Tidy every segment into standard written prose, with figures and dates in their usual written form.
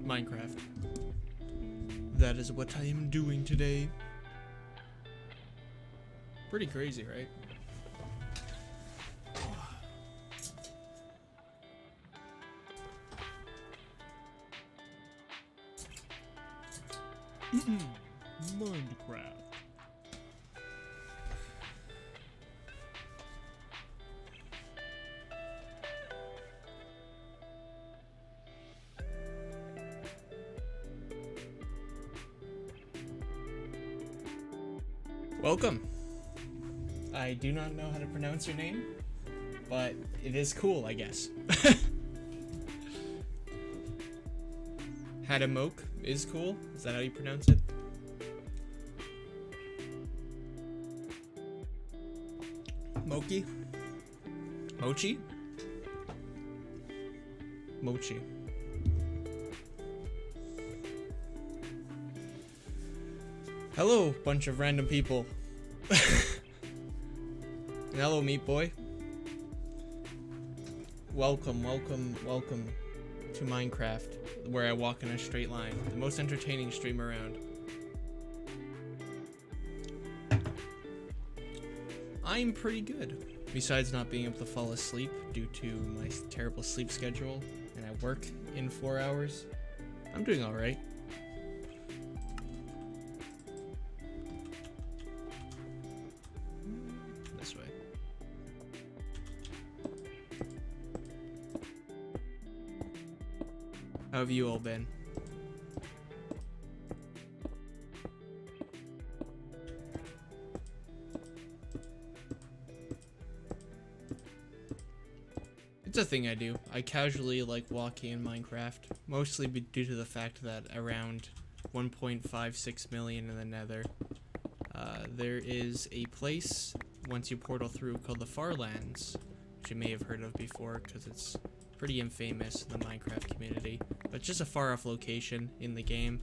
Minecraft. That is what I am doing today. Pretty crazy, right? Minecraft. Welcome. I do not know how to pronounce your name, but it is cool, I guess. Hadamoke is cool. Is that how you pronounce it? Moki? Mochi? Mochi. Hello, bunch of random people. Hello, Meat Boy. Welcome to Minecraft, where I walk in a straight line. The most entertaining stream around. I'm pretty good. Besides not being able to fall asleep due to my terrible sleep schedule, and I work in 4 hours, I'm doing alright. This way. How have you all been? It's a thing I do. I casually like walking in Minecraft, mostly due to the fact that around 1.56 million in the Nether, there is a place once you portal through called the Farlands, which you may have heard of before because it's pretty infamous in the Minecraft community, but it's just a far off location in the game,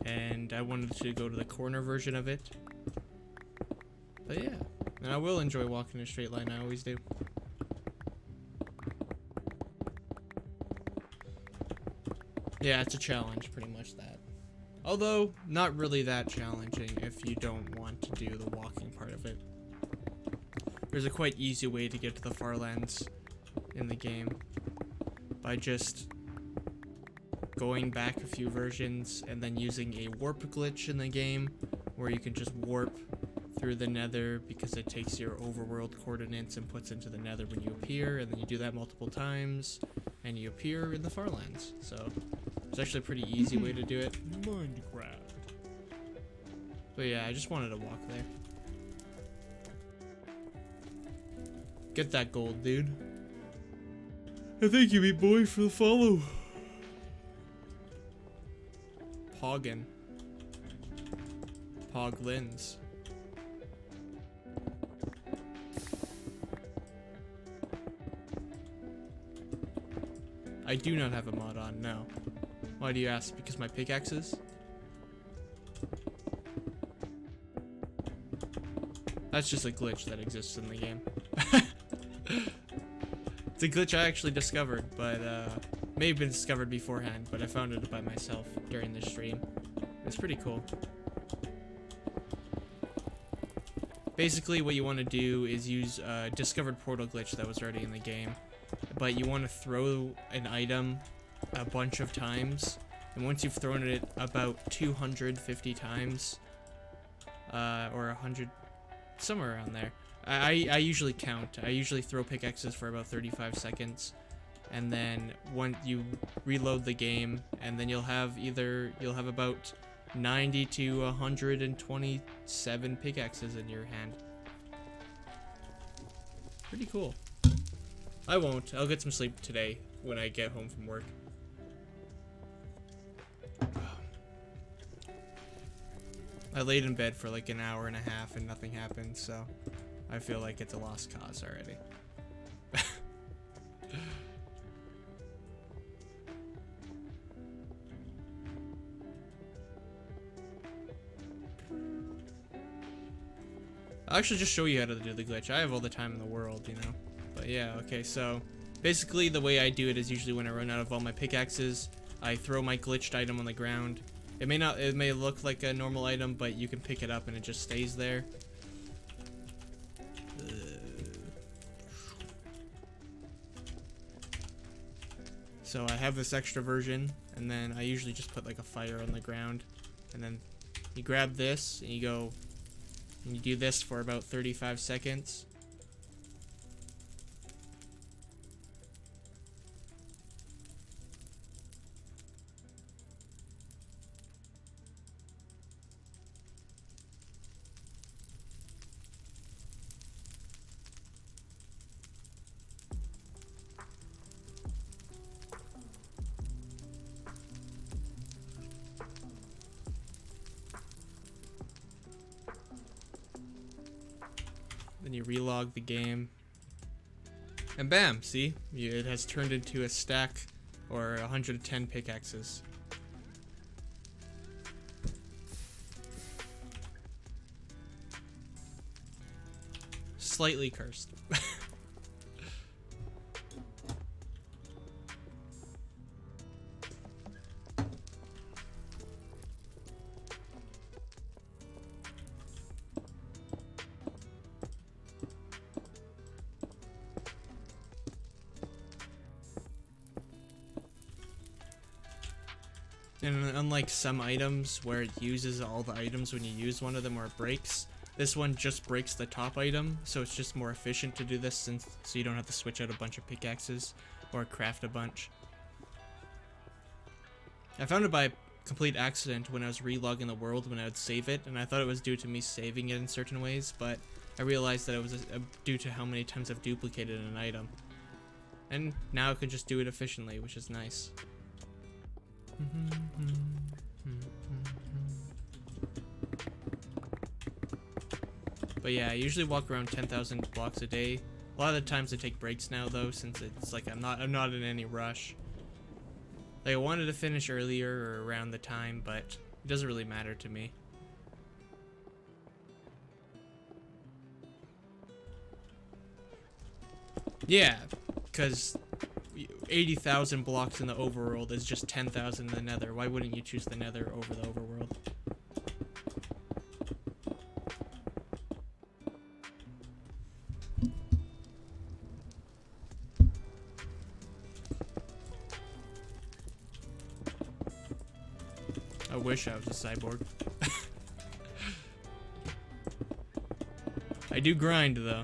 and I wanted to go to the corner version of it. But yeah, and I will enjoy walking in a straight line, I always do. Yeah, it's a challenge, pretty much that. Although, not really that challenging if you don't want to do the walking part of it. There's a quite easy way to get to the Farlands in the game by just going back a few versions and then using a warp glitch in the game where you can just warp through the Nether because it takes your overworld coordinates and puts into the Nether when you appear, and then you do that multiple times and you appear in the Farlands. So it's actually a pretty easy way to do it. Minecraft. But yeah, I just wanted to walk there. Get that gold, dude. And thank you, Meat Boy, for the follow. Poggin. Poglins. I do not have a mod on, no. Why do you ask? Because my pickaxes? That's just a glitch that exists in the game. It's a glitch I actually discovered, but may have been discovered beforehand, but I found it by myself during the stream. It's pretty cool. Basically, what you want to do is use a discovered portal glitch that was already in the game, but you want to throw an item a bunch of times, and once you've thrown it about 250 times, or 100, somewhere around there. I usually count. I usually throw pickaxes for about 35 seconds, and then when you reload the game, and then you'll have about 90 to 127 pickaxes in your hand. Pretty cool. I won't. I'll get some sleep today when I get home from work. I laid in bed for like an hour and a half and nothing happened, so I feel like it's a lost cause already. I'll actually just show you how to do the glitch. I have all the time in the world, you know. But yeah, okay, so Basically, the way I do it is usually when I run out of all my pickaxes, I throw my glitched item on the ground. It may look like a normal item, but you can pick it up and it just stays there. So I have this extra version, and then I usually just put like a fire on the ground, and then you grab this and you go and you do this for about 35 seconds. Then you relog the game, and bam, see? It has turned into a stack or 110 pickaxes. Slightly cursed. And unlike some items where it uses all the items when you use one of them or it breaks, this one just breaks the top item, so it's just more efficient to do this so you don't have to switch out a bunch of pickaxes or craft a bunch. I found it by complete accident when I was relogging the world when I would save it, and I thought it was due to me saving it in certain ways, but I realized that it was due to how many times I've duplicated an item. And now I can just do it efficiently, which is nice. But yeah, I usually walk around 10,000 blocks a day. A lot of the times I take breaks now though, since it's like I'm not in any rush. Like I wanted to finish earlier or around the time, but it doesn't really matter to me. Yeah, because 80,000 blocks in the overworld is just 10,000 in the nether. Why wouldn't you choose the nether over the overworld? I wish I was a cyborg. I do grind though.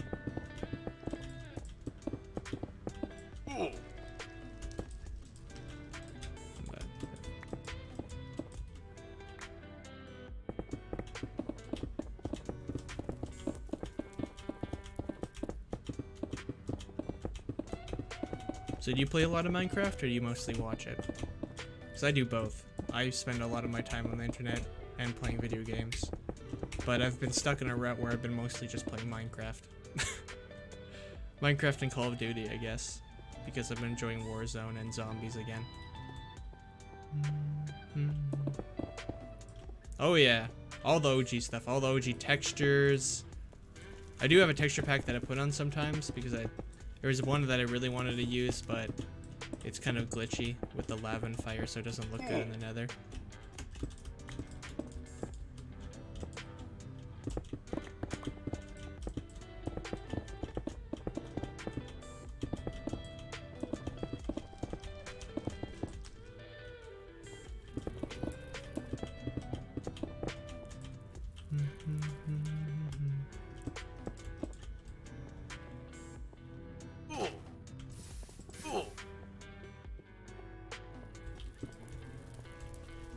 So do you play a lot of Minecraft, or do you mostly watch it? Because I do both. I spend a lot of my time on the internet and playing video games. But I've been stuck in a rut where I've been mostly just playing Minecraft. Minecraft and Call of Duty, I guess. Because I've been enjoying Warzone and Zombies again. Oh yeah. All the OG stuff. All the OG textures. I do have a texture pack that I put on sometimes because there was one that I really wanted to use, but it's kind of glitchy with the lava and fire, so it doesn't look good in the nether.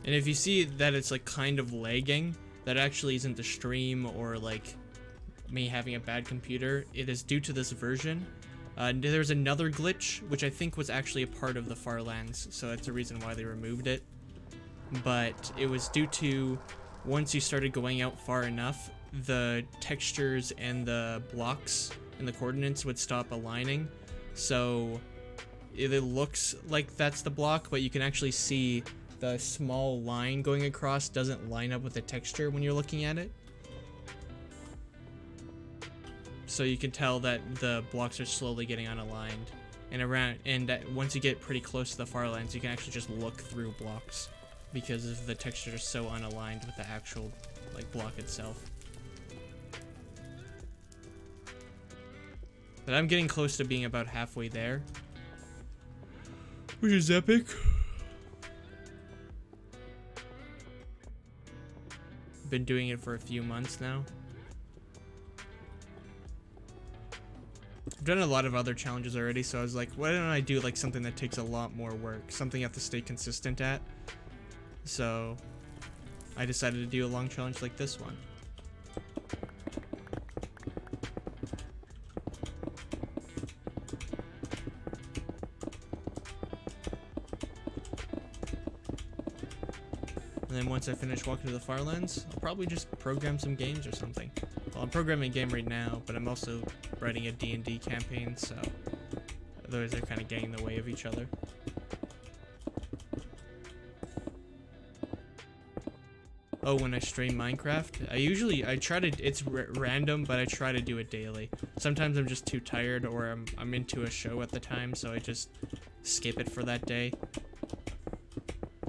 And if you see that it's like kind of lagging, that actually isn't the stream or like me having a bad computer. It is due to this version. There's another glitch, which I think was actually a part of the Farlands, so that's the reason why they removed it. But it was due to once you started going out far enough, the textures and the blocks and the coordinates would stop aligning. So it looks like that's the block, but you can actually see the small line going across doesn't line up with the texture when you're looking at it. So you can tell that the blocks are slowly getting unaligned. and once you get pretty close to the far lands, you can actually just look through blocks because of the texture is so unaligned with the actual like block itself. But I'm getting close to being about halfway there, which is epic. Been doing it for a few months now. I've done a lot of other challenges already, so I was like, why don't I do like something that takes a lot more work, something you have to stay consistent at. So I decided to do a long challenge like this one. And then once I finish walking to the far lands, I'll probably just program some games or something. Well, I'm programming a game right now, but I'm also writing a D&D campaign, so those are kind of getting in the way of each other. Oh, when I stream Minecraft, I try to, it's random, but I try to do it daily. Sometimes I'm just too tired, or I'm into a show at the time, so I just skip it for that day.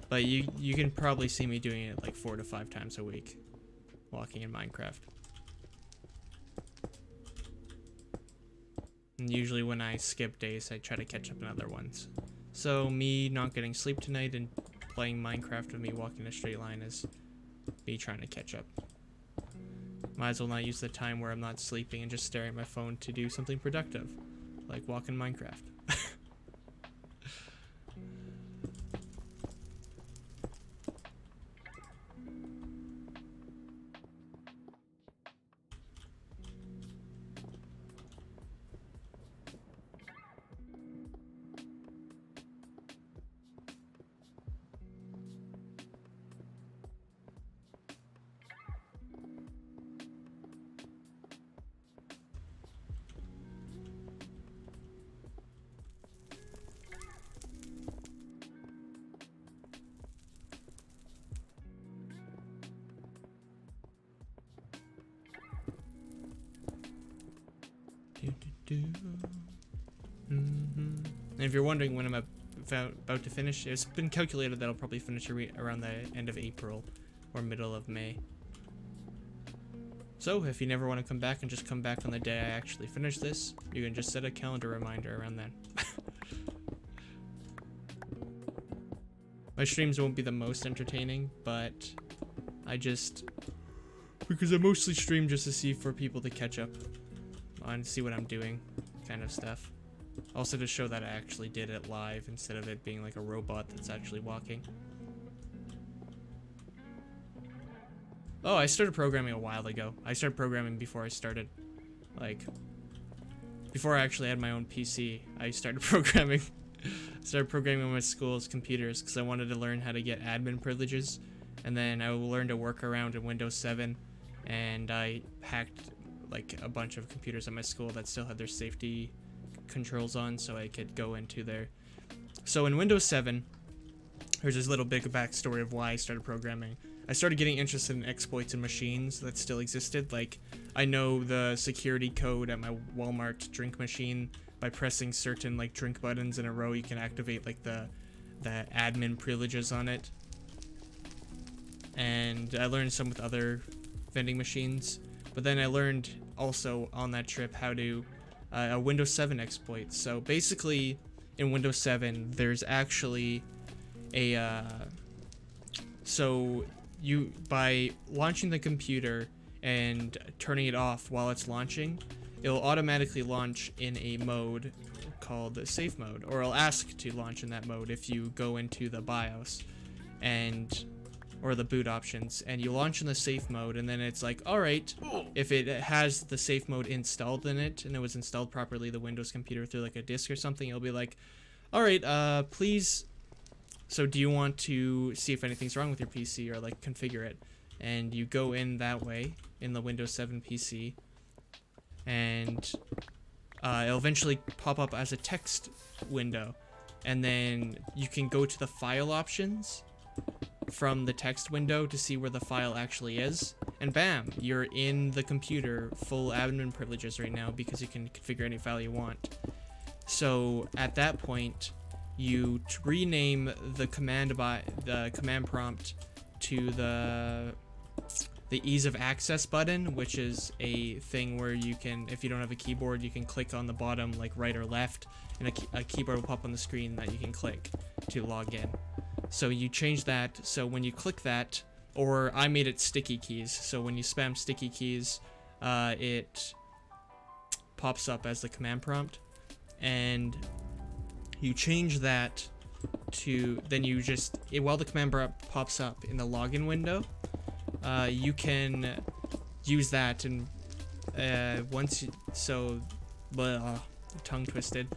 But you can probably see me doing it like 4 to 5 times a week, walking in Minecraft. And usually when I skip days, I try to catch up in other ones. So me not getting sleep tonight and playing Minecraft with me walking a straight line is me trying to catch up. Might as well not use the time where I'm not sleeping and just staring at my phone to do something productive, like walk in Minecraft. And if you're wondering when I'm about to finish, it's been calculated that I'll probably finish around the end of April or middle of May. So if you never want to come back and just come back on the day I actually finish this, you can just set a calendar reminder around then. My streams won't be the most entertaining, but because I mostly stream just to see for people to catch up on, see what I'm doing, kind of stuff. Also to show that I actually did it live instead of it being like a robot that's actually walking. Oh, I started programming a while ago. I started programming before I started, like, before I actually had my own PC. I started programming. Started programming on my school's computers because I wanted to learn how to get admin privileges, and then I learned a workaround in Windows 7, and I hacked like a bunch of computers at my school that still had their safety controls on, so I could go into there. So in Windows 7, there's this little bit of backstory of why I started programming. I started getting interested in exploits in machines that still existed. Like, I know the security code at my Walmart drink machine. By pressing certain like drink buttons in a row, you can activate like the admin privileges on it. And I learned some with other vending machines. But then I learned also on that trip how to a Windows 7 exploit. So basically, in Windows 7, there's actually a so you, by launching the computer and turning it off while it's launching, it'll automatically launch in a mode called safe mode, or it'll ask to launch in that mode if you go into the BIOS or the boot options, and you launch in the safe mode, and then it's like, all right, if it has the safe mode installed in it and it was installed properly, the Windows computer through like a disk or something, it'll be like, all right, please, so do you want to see if anything's wrong with your PC or like configure it? And you go in that way in the Windows 7 PC, and it'll eventually pop up as a text window, and then you can go to the file options from the text window to see where the file actually is, and bam, you're in the computer, full admin privileges right now because you can configure any file you want. So at that point, you rename the command prompt to the ease of access button, which is a thing where you can, if you don't have a keyboard, you can click on the bottom, like right or left, and a keyboard will pop on the screen that you can click to log in. So you change that, so when you click that, or I made it sticky keys, so when you spam sticky keys, it pops up as the command prompt, and you change that to, then you just, while the command prompt pops up in the login window, you can use that, and once you, so, tongue twisted.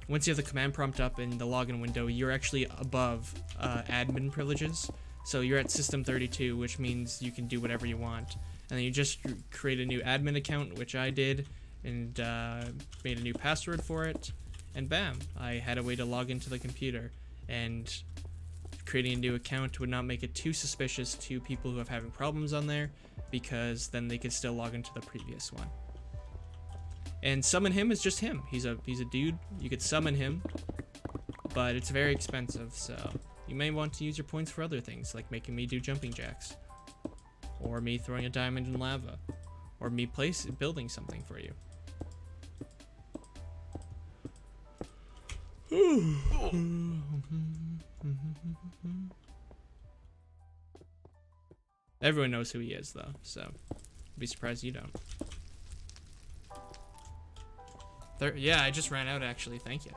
Once you have the command prompt up in the login window, you're actually above admin privileges. So you're at system 32, which means you can do whatever you want. And then you just create a new admin account, which I did, and made a new password for it, and bam, I had a way to log into the computer. And creating a new account would not make it too suspicious to people who have having problems on there, because then they could still log into the previous one. And summon him is just him. He's a dude. You could summon him, but it's very expensive, so you may want to use your points for other things, like making me do jumping jacks, or me throwing a diamond in lava, or me building something for you. Everyone knows who he is, though, so I'd be surprised you don't. Yeah, I just ran out, actually. Thank you.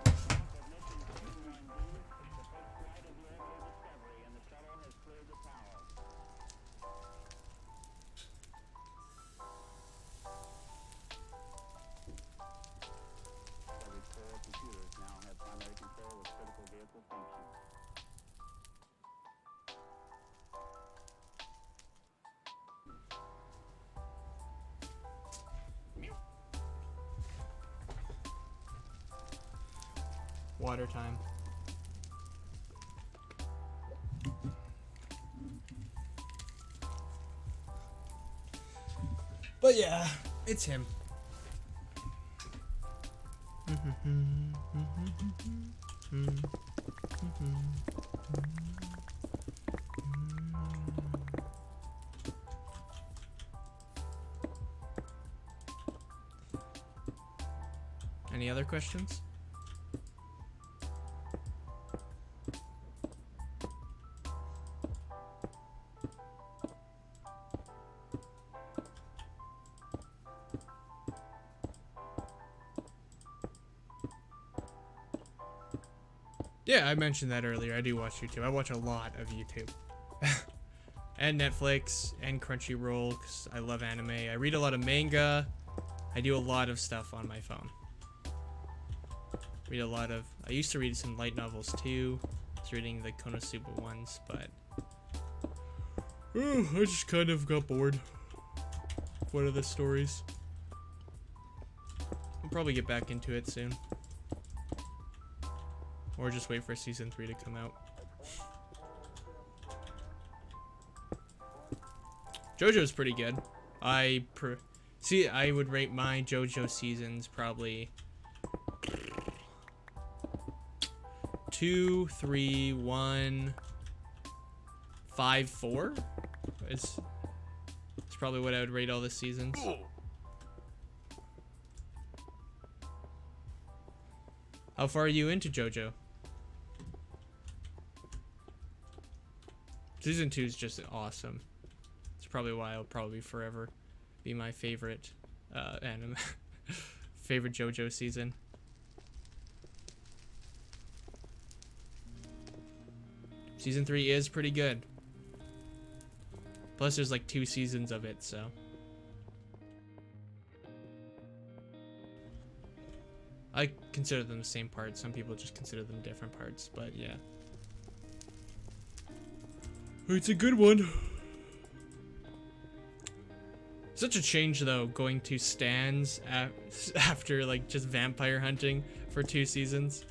Water time. But yeah, it's him. Any other questions? Yeah, I mentioned that earlier. I do watch YouTube. I watch a lot of YouTube. And Netflix, and Crunchyroll, because I love anime. I read a lot of manga. I do a lot of stuff on my phone. I used to read some light novels too. I was reading the Konosuba ones, but I just kind of got bored of one of the stories. I'll probably get back into it soon. Or just wait for season 3 to come out. JoJo's pretty good. I would rate my JoJo seasons probably 2, 3, 1, 5, 4. It's probably what I would rate all the seasons. How far are you into JoJo? Season 2 is just awesome. It's probably why it'll probably forever be my favorite anime, favorite JoJo season. Season 3 is pretty good. Plus, there's like 2 seasons of it, so. I consider them the same parts. Some people just consider them different parts, but yeah. It's a good one. Such a change, though, going to stands after like just vampire hunting for 2 seasons.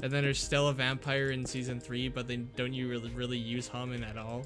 And then there's still a vampire in season 3, but then don't you really use Haman at all?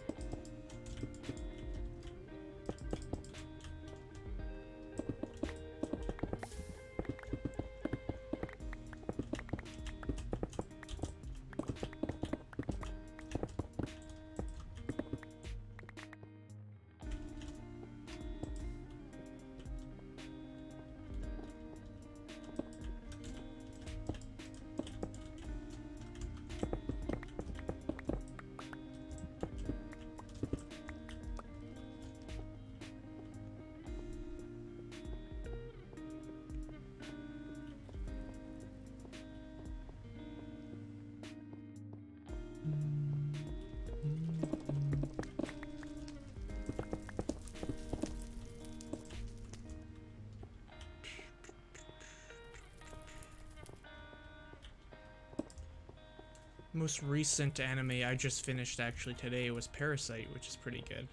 Most recent anime I just finished actually today was Parasite, which is pretty good.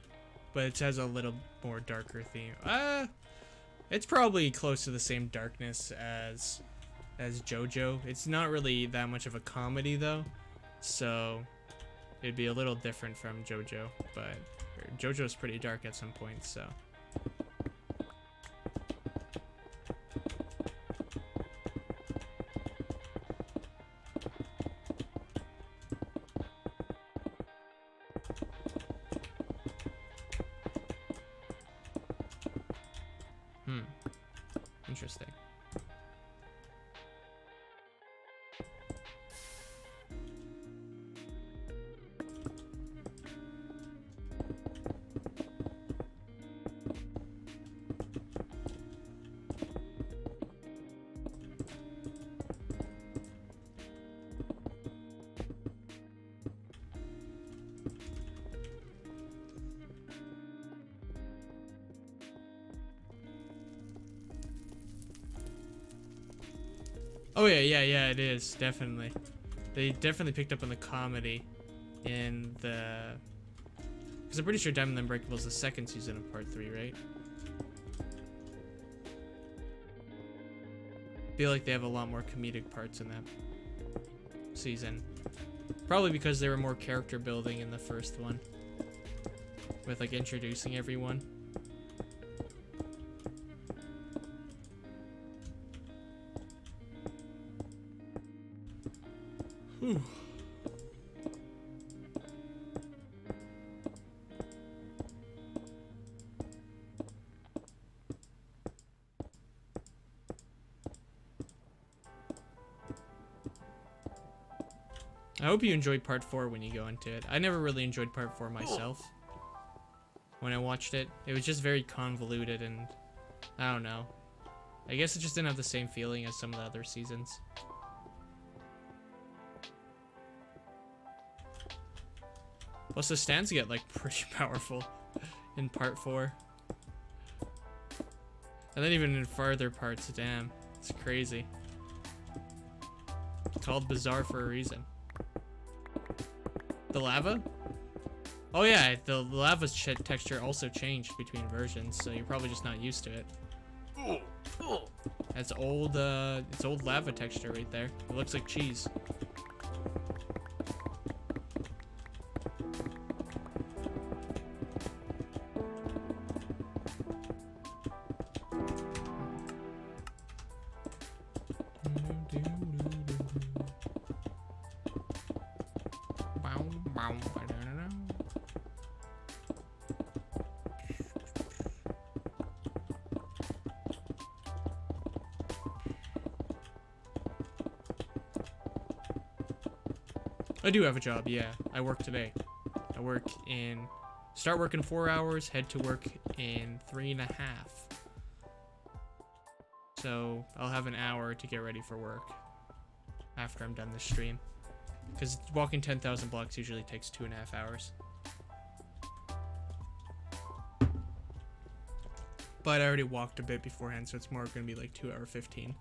But it has a little more darker theme. It's probably close to the same darkness as JoJo. It's not really that much of a comedy though, so it'd be a little different from JoJo, but JoJo's pretty dark at some points, so. Interesting. Oh yeah, it is, definitely. They definitely picked up on the comedy in the... Because I'm pretty sure Diamond Unbreakable is the second season of Part 3, right? I feel like they have a lot more comedic parts in that season. Probably because they were more character building in the first one. With like introducing everyone. Whew. I hope you enjoyed part 4 when you go into it. I never really enjoyed part 4 myself. When I watched it, it was just very convoluted and I don't know. I guess it just didn't have the same feeling as some of the other seasons. Plus the stands get like pretty powerful in part 4. And then even in farther parts, damn, it's crazy. It's called bizarre for a reason. The lava? Oh yeah, the lava's texture also changed between versions, so you're probably just not used to it. That's old, it's old lava texture right there. It looks like cheese. I do have a job, yeah. I work today. I work in... Start work in 4 hours, head to work in 3.5. So, I'll have an hour to get ready for work after I'm done this stream. Because walking 10,000 blocks usually takes 2.5 hours. But I already walked a bit beforehand, so it's more going to be like 2 hour 15,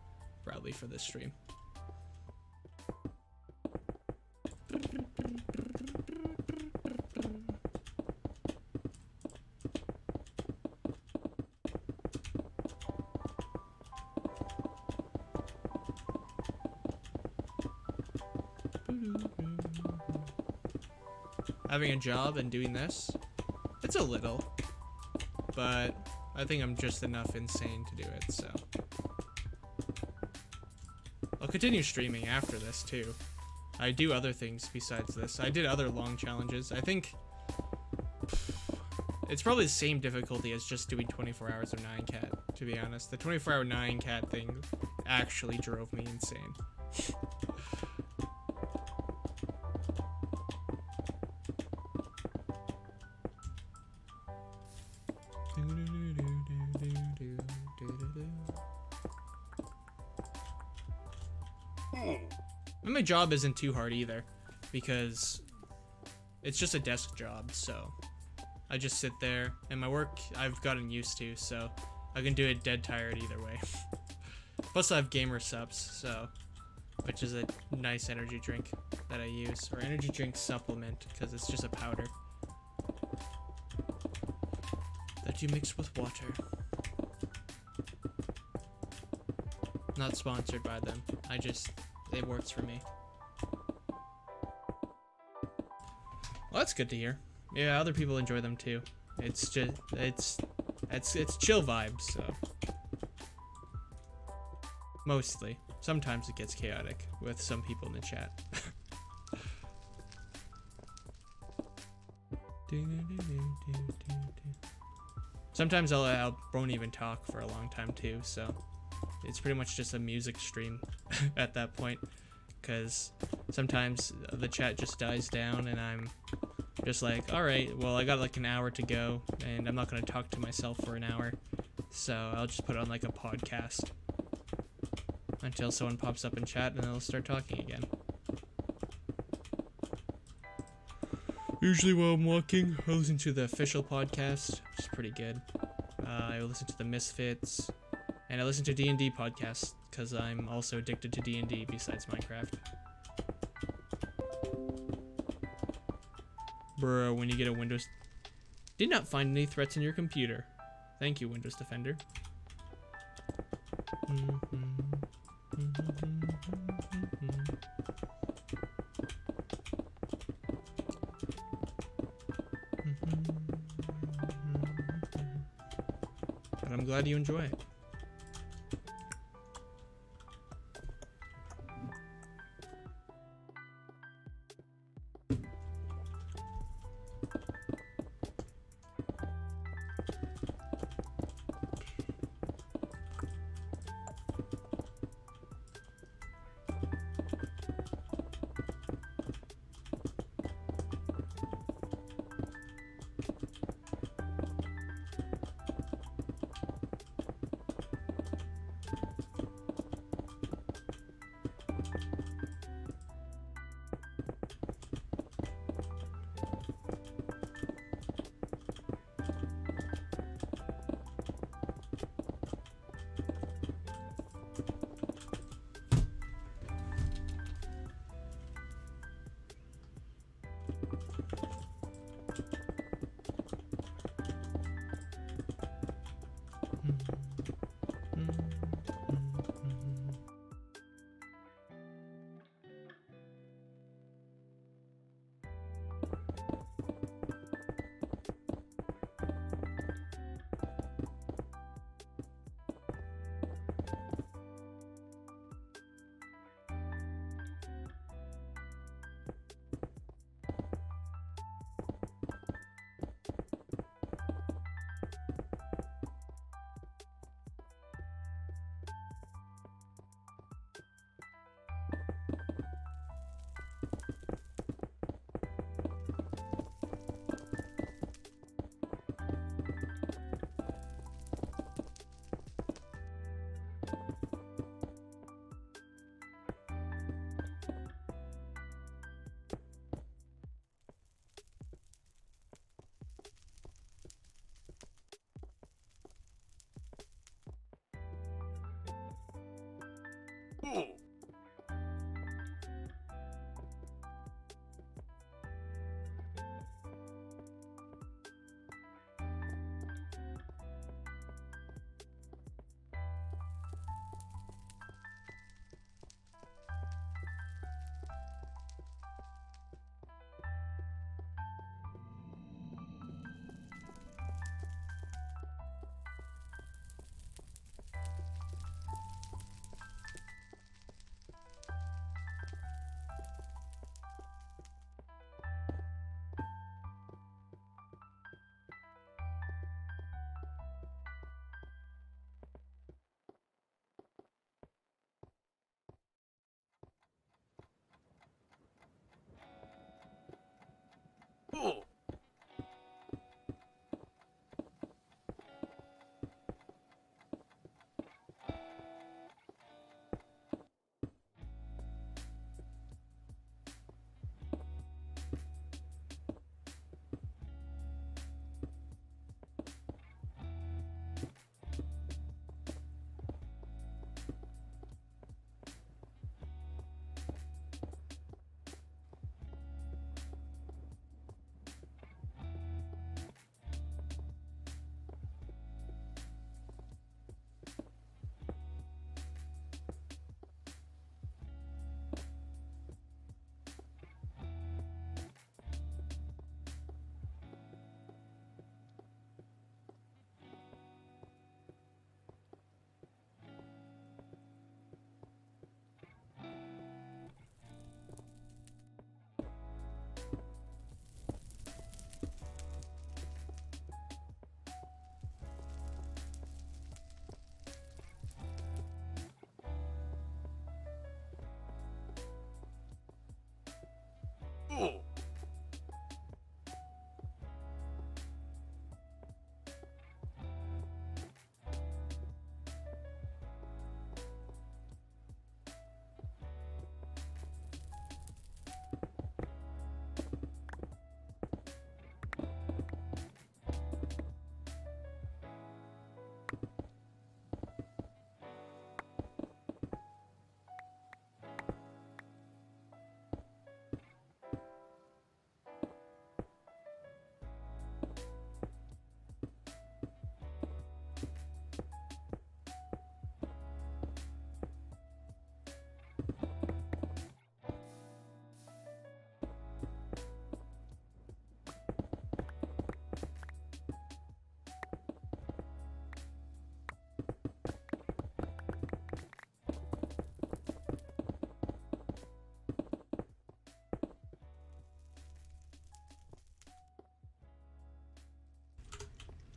probably, for this stream. Having a job and doing this, it's a little, but I think I'm just enough insane to do it, so. I'll continue streaming after this too. I do other things besides this. I did other long challenges. I think it's probably the same difficulty as just doing 24 hours of 9 cat, to be honest. The 24-hour 9 cat thing actually drove me insane. And my job isn't too hard either, because it's just a desk job, so I just sit there, and my work I've gotten used to, so I can do it dead tired either way. Plus I have gamer subs, so which is a nice energy drink that I use, or energy drink supplement, because it's just a powder that you mix with water. Not sponsored by them. It works for me. Well, that's good to hear. Yeah, other people enjoy them too. It's just, it's chill vibes, so. Mostly. Sometimes it gets chaotic with some people in the chat. Sometimes I won't even talk for a long time too, so it's pretty much just a music stream at that point, because sometimes the chat just dies down and I'm just like, alright, well I got like an hour to go and I'm not going to talk to myself for an hour, so I'll just put on like a podcast until someone pops up in chat and they'll start talking again. Usually while I'm walking, I listen to the official podcast, which is pretty good. I listen to the Misfits, and I listen to D&D podcasts, because I'm also addicted to D&D besides Minecraft. Bro, when you get a Windows... Did not find any threats in your computer. Thank you, Windows Defender. But I'm glad you enjoy it.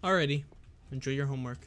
Alrighty. Enjoy your homework.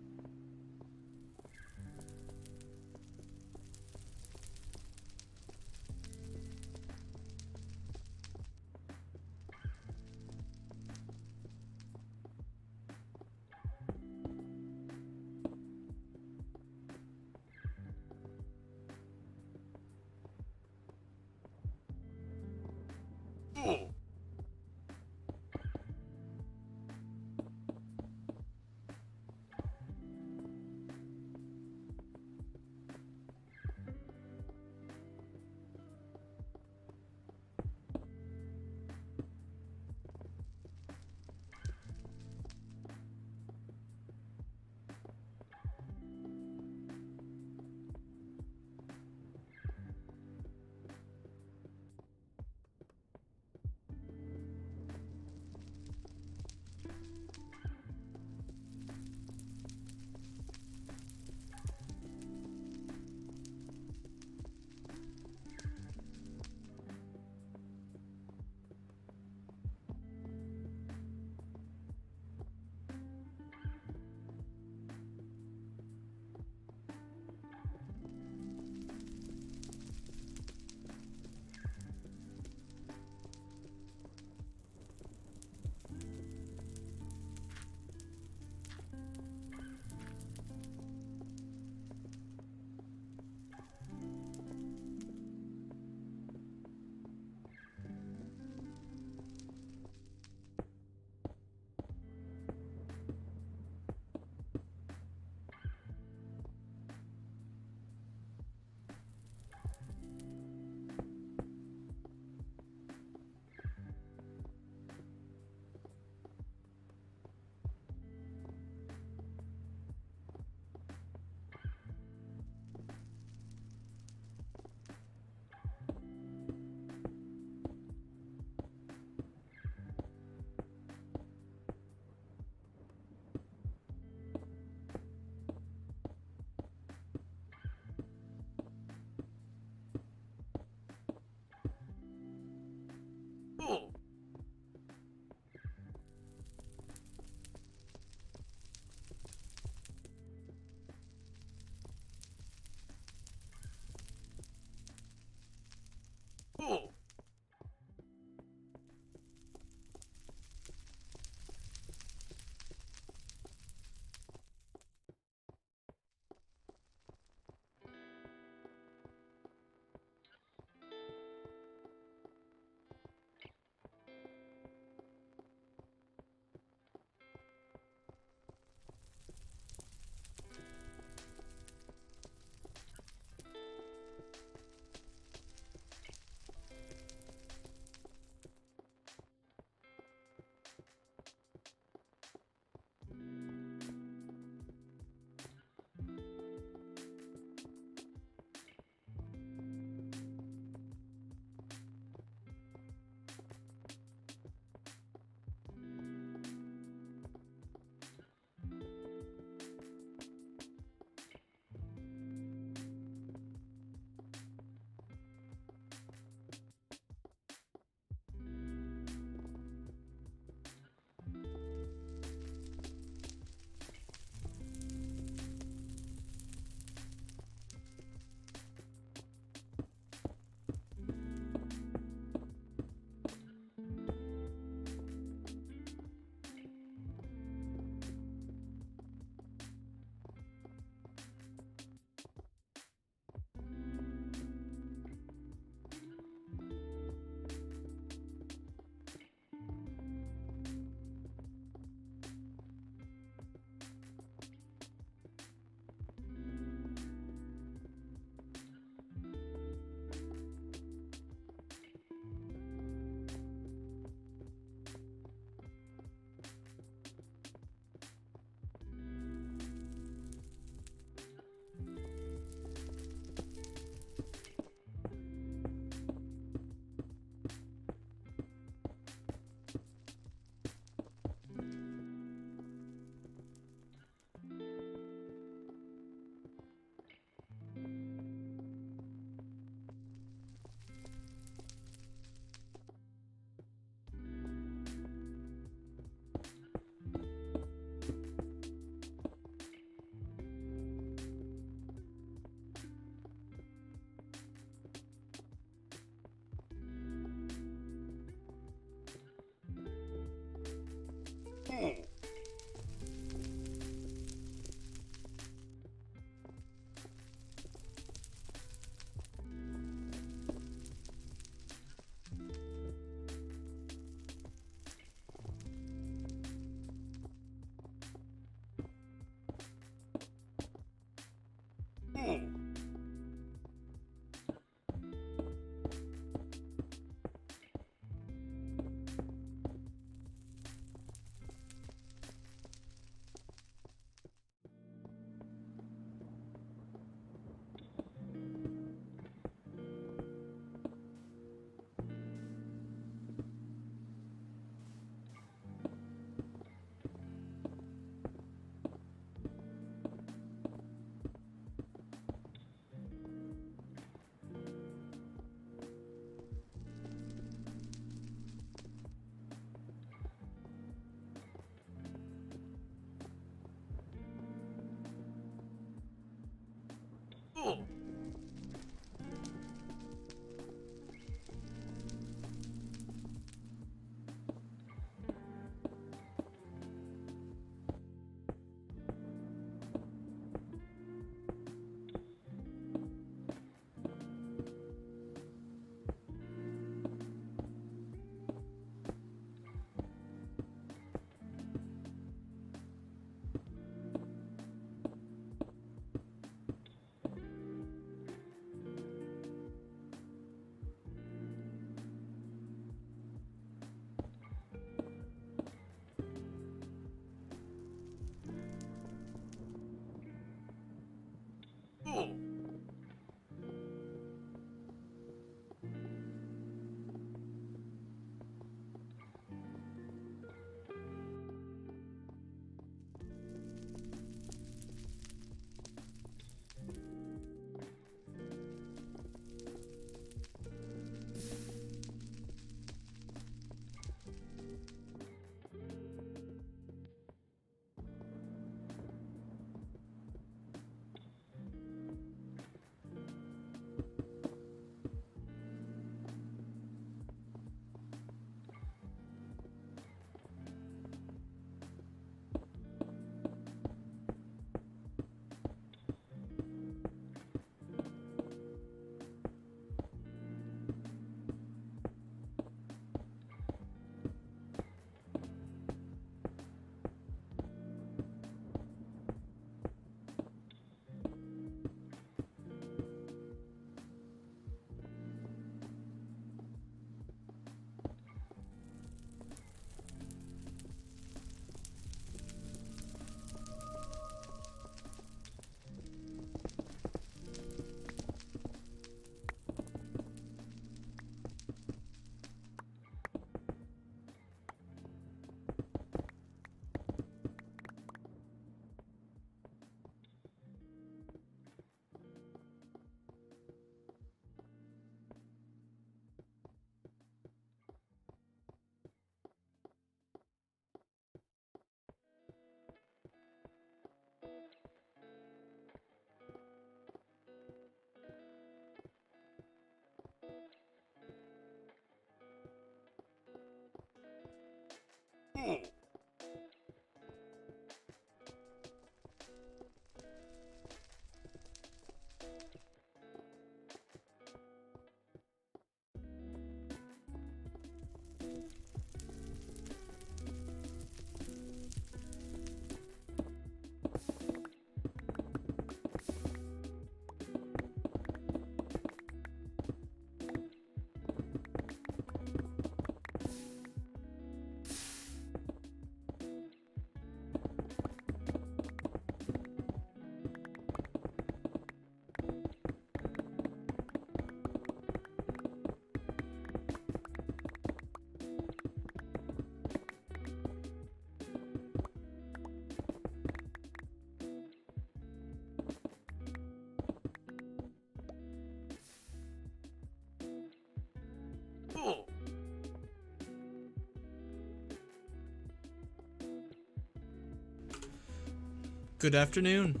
Good afternoon.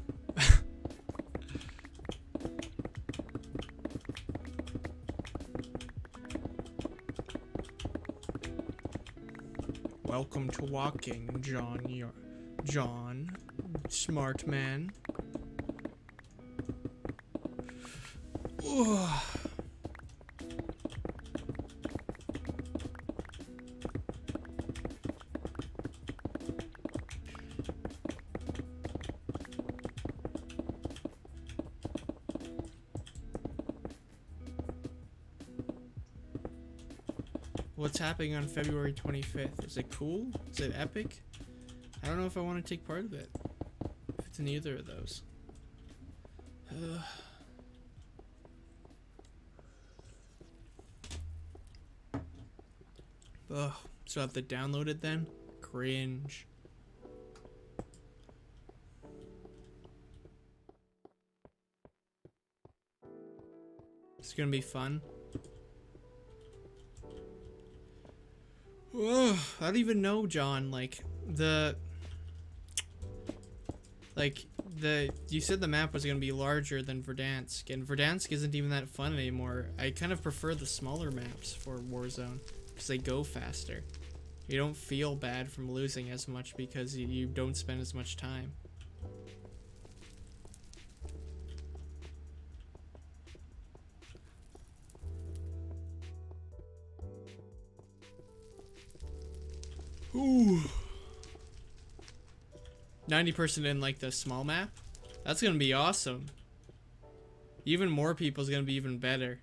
Welcome to walking, John, smart man. Ugh. What's happening on February 25th? Is it cool? Is it epic? I don't know if I want to take part of it. If it's in either of those. Ugh. So I have to download it then? Cringe. It's gonna be fun. Ugh, I don't even know, John. You said the map was gonna be larger than Verdansk, and Verdansk isn't even that fun anymore. I kind of prefer the smaller maps for Warzone because they go faster. You don't feel bad from losing as much because you don't spend as much time. Ooh. 90% in like the small map? That's gonna be awesome. Even more people's gonna be even better.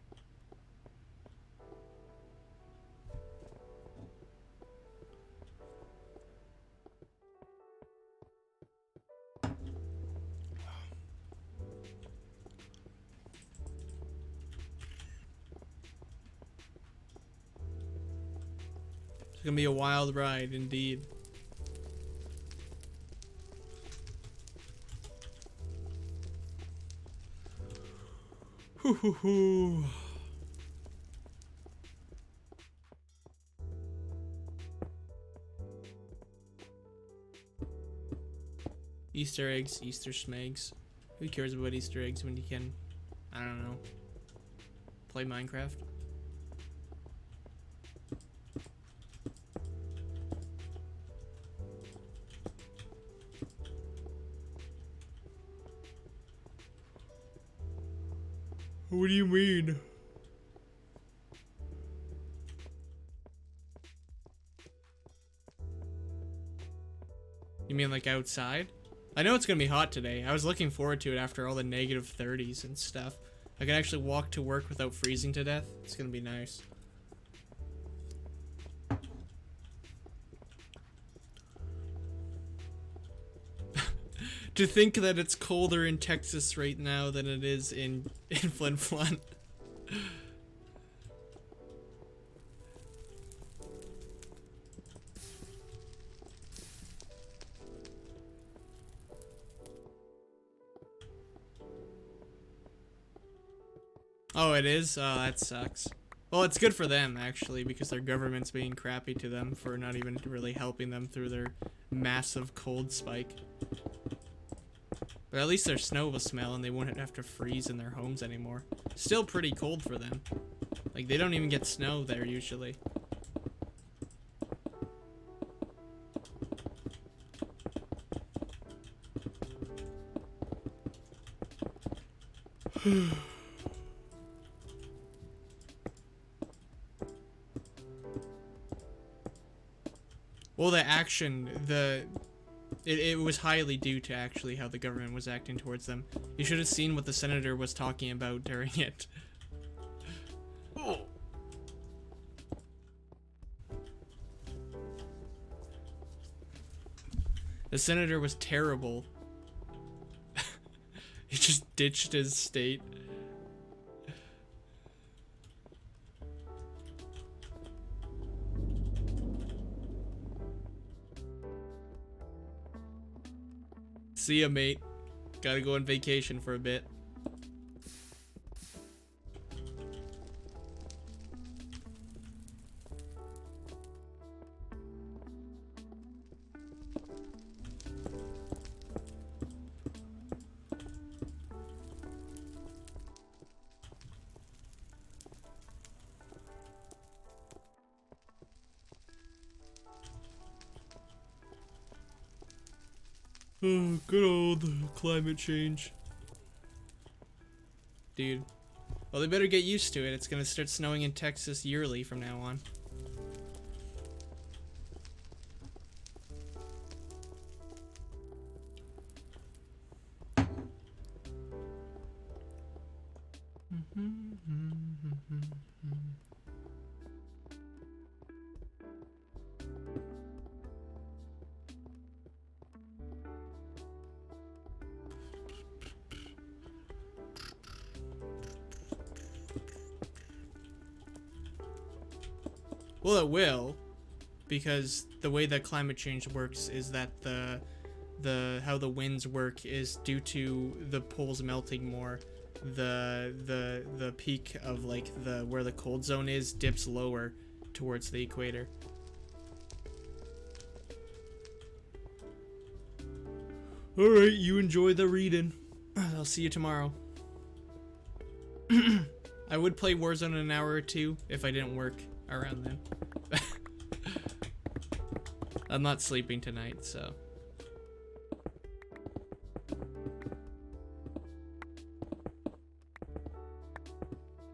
It's gonna be a wild ride indeed. Hoo hoo hoo. Easter eggs, Easter schmegs. Who cares about Easter eggs when you can, I don't know, play Minecraft? What do you mean? You mean like outside? I know it's gonna be hot today. I was looking forward to it after all the negative 30s and stuff. I can actually walk to work without freezing to death. It's gonna be nice. To think that it's colder in Texas right now than it is in Flin Flon. Oh, it is? Oh, that sucks. Well, it's good for them, actually, because their government's being crappy to them for not even really helping them through their massive cold spike. But at least their snow will smell and they won't have to freeze in their homes anymore. Still pretty cold for them. Like, they don't even get snow there, usually. Well, the action, it was highly due to actually how the government was acting towards them. You should have seen what the senator was talking about during it. Oh. The senator was terrible. He just ditched his state. See ya, mate. Gotta go on vacation for a bit. Oh, good old climate change. Dude. Well, they better get used to it. It's gonna start snowing in Texas yearly from now on. Well, it will, because the way that climate change works is that how the winds work is due to the poles melting more. The peak of like where the cold zone is dips lower towards the equator. All right, you enjoy the reading. I'll see you tomorrow. I would play Warzone in an hour or two if I didn't work around then. I'm not sleeping tonight, so.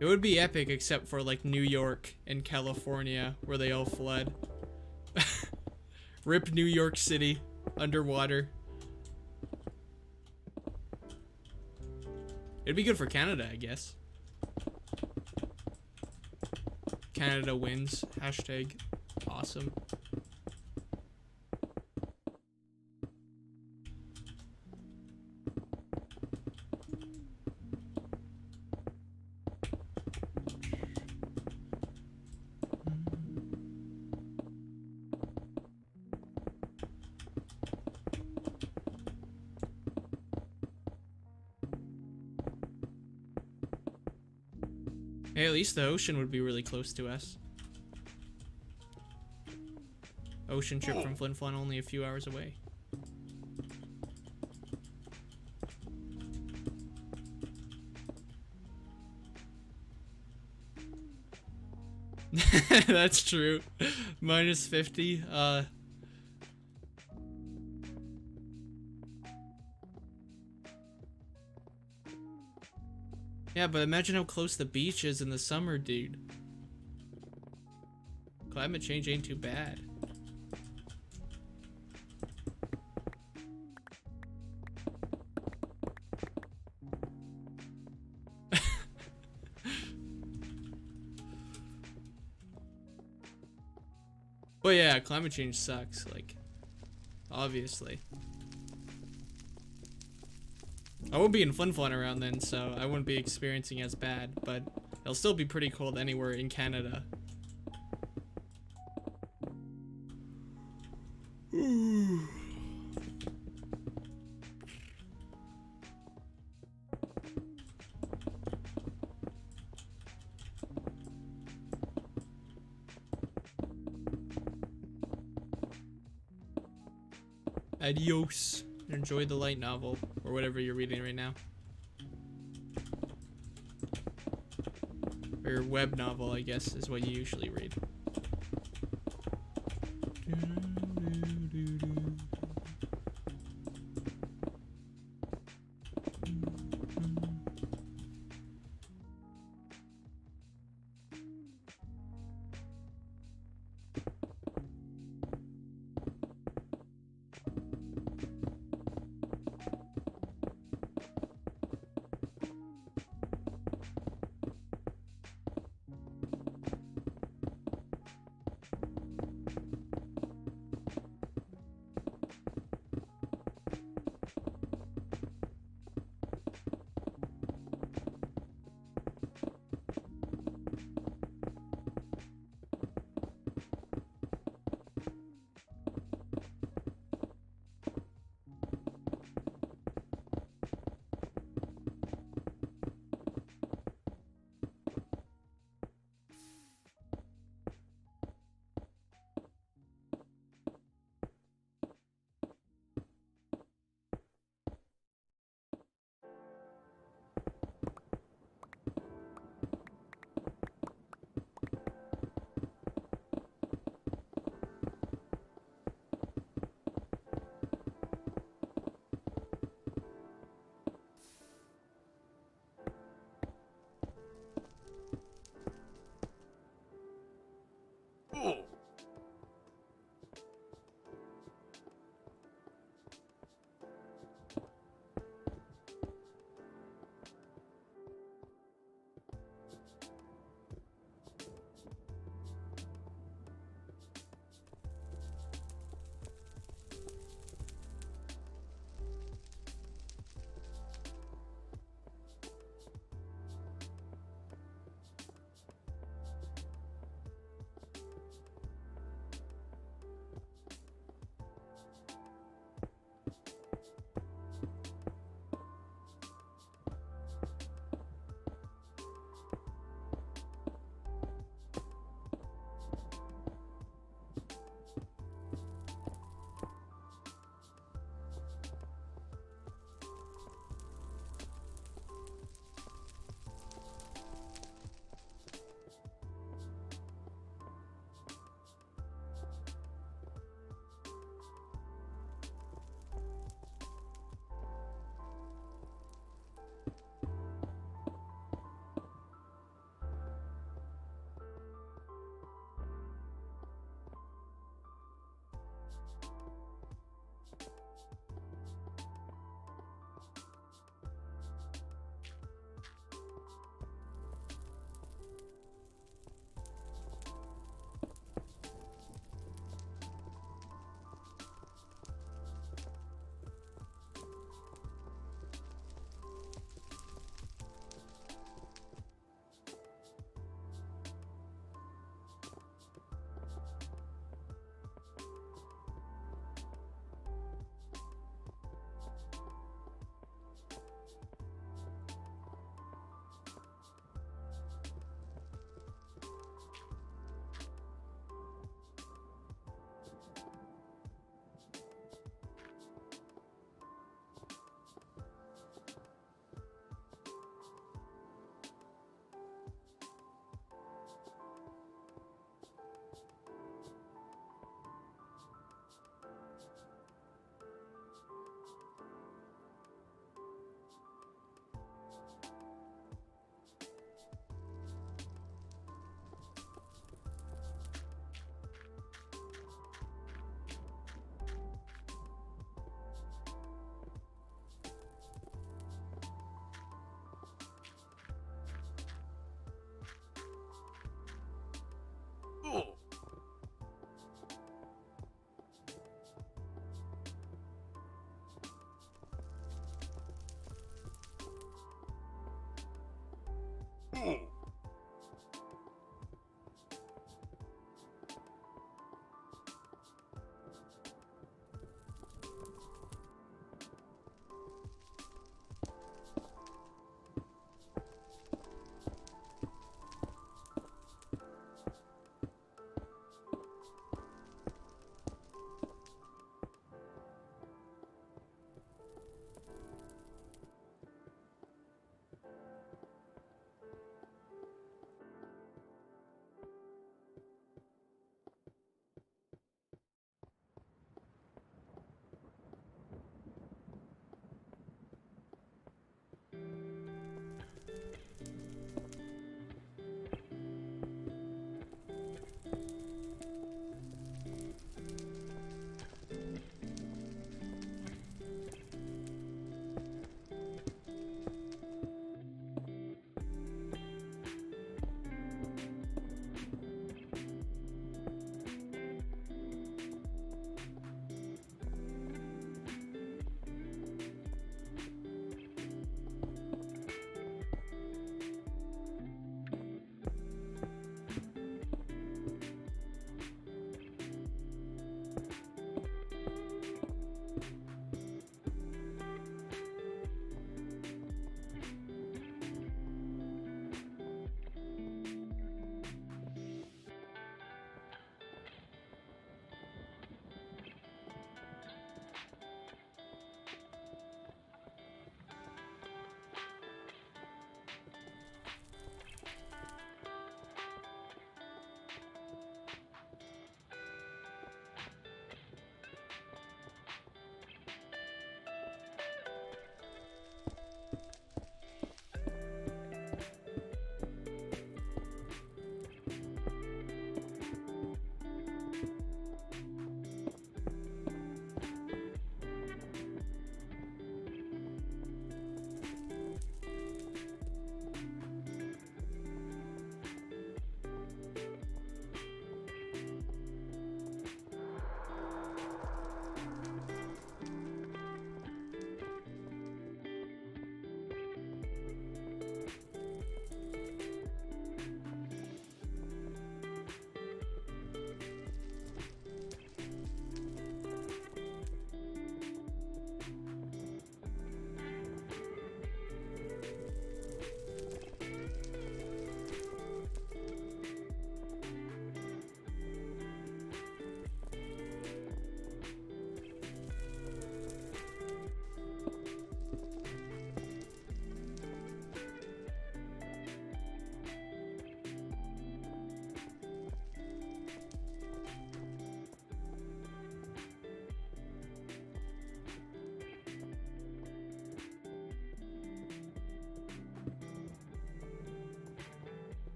It would be epic except for like New York and California where they all fled. Rip New York City underwater. It'd be good for Canada, I guess. Canada wins. Hashtag awesome. Hey, at least the ocean would be really close to us. Ocean trip from Flin Flon only a few hours away. That's true. Minus 50. Yeah, but imagine how close the beach is in the summer, dude. Climate change ain't too bad. Well, yeah, climate change sucks, like, obviously. I won't be in Flin Flon around then, so I wouldn't be experiencing as bad, but it'll still be pretty cold anywhere in Canada. Adios. Enjoy the light novel, or whatever you're reading right now. Or web novel, I guess, is what you usually read.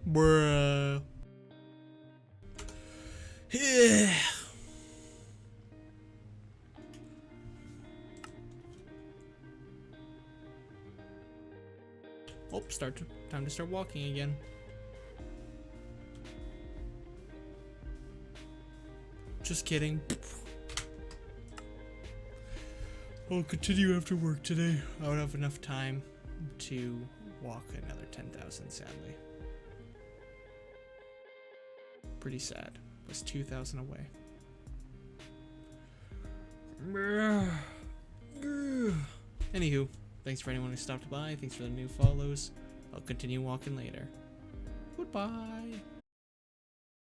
Bruh. Yeah. Oh, time to start walking again. Just kidding. I'll continue after work today. I would have enough time to walk another 10,000, sadly. Pretty sad. Was 2,000 away. Anywho, thanks for anyone who stopped by. Thanks for the new follows. I'll continue walking later. Goodbye.